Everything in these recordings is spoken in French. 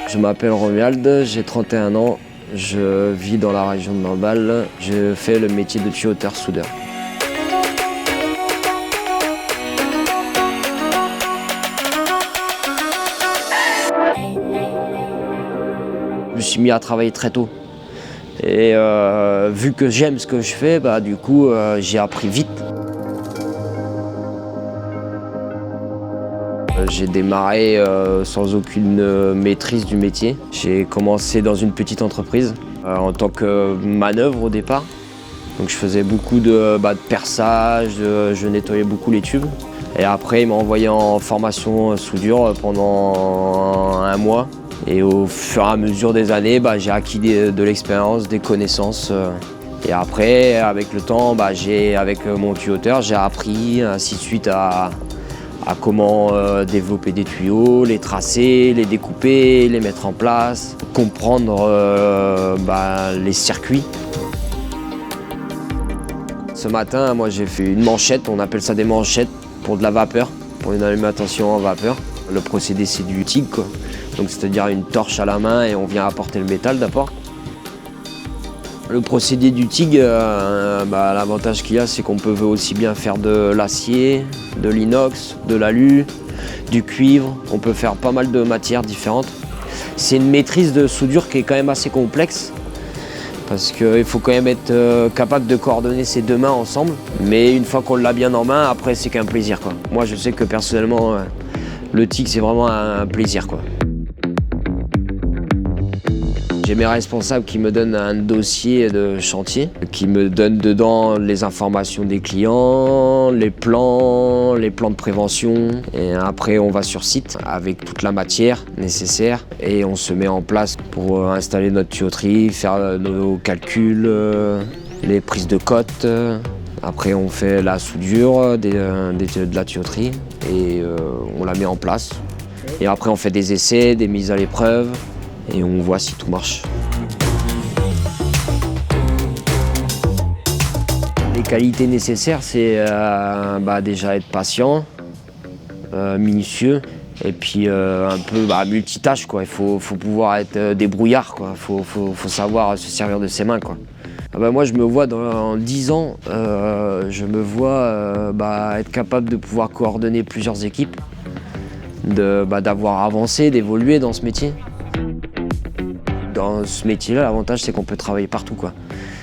Je m'appelle Romuald, j'ai 31 ans, je vis dans la région de Lamballe, je fais le métier de tuyauteur-soudeur. Je me suis mis à travailler très tôt. Et vu que j'aime ce que je fais, du coup j'ai appris vite. J'ai démarré sans aucune maîtrise du métier. J'ai commencé dans une petite entreprise en tant que manœuvre au départ. Donc je faisais beaucoup de perçage, je nettoyais beaucoup les tubes. Et après, ils m'ont envoyé en formation soudure pendant un mois. Et au fur et à mesure des années, j'ai acquis de l'expérience, des connaissances. Et après, avec le temps, avec mon tuyauteur, j'ai appris ainsi de suite à comment développer des tuyaux, les tracer, les découper, les mettre en place, comprendre les circuits. Ce matin, moi j'ai fait une manchette, on appelle ça des manchettes pour de la vapeur, pour une alimentation en vapeur. Le procédé c'est du TIG, quoi. Donc c'est-à-dire une torche à la main et on vient apporter le métal d'abord. Le procédé du TIG, l'avantage qu'il y a, c'est qu'on peut aussi bien faire de l'acier, de l'inox, de l'alu, du cuivre. On peut faire pas mal de matières différentes. C'est une maîtrise de soudure qui est quand même assez complexe parce qu'il faut quand même être capable de coordonner ses deux mains ensemble. Mais une fois qu'on l'a bien en main, après c'est qu'un plaisir, quoi. Moi je sais que personnellement, le TIG c'est vraiment un plaisir, quoi. J'ai mes responsables qui me donnent un dossier de chantier, qui me donnent dedans les informations des clients, les plans de prévention. Et après, on va sur site avec toute la matière nécessaire et on se met en place pour installer notre tuyauterie, faire nos calculs, les prises de cotes. Après, on fait la soudure de la tuyauterie et on la met en place. Et après, on fait des essais, des mises à l'épreuve. Et on voit si tout marche. Les qualités nécessaires, c'est déjà être patient, minutieux, et puis un peu multitâche, quoi. Il faut pouvoir être débrouillard, quoi. Faut savoir se servir de ses mains, quoi. Moi, je me vois dans 10 ans, je me vois être capable de pouvoir coordonner plusieurs équipes, d'avoir avancé, d'évoluer dans ce métier. Dans ce métier-là, l'avantage, c'est qu'on peut travailler partout, quoi.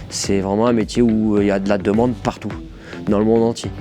C'est vraiment un métier où il y a de la demande partout, dans le monde entier.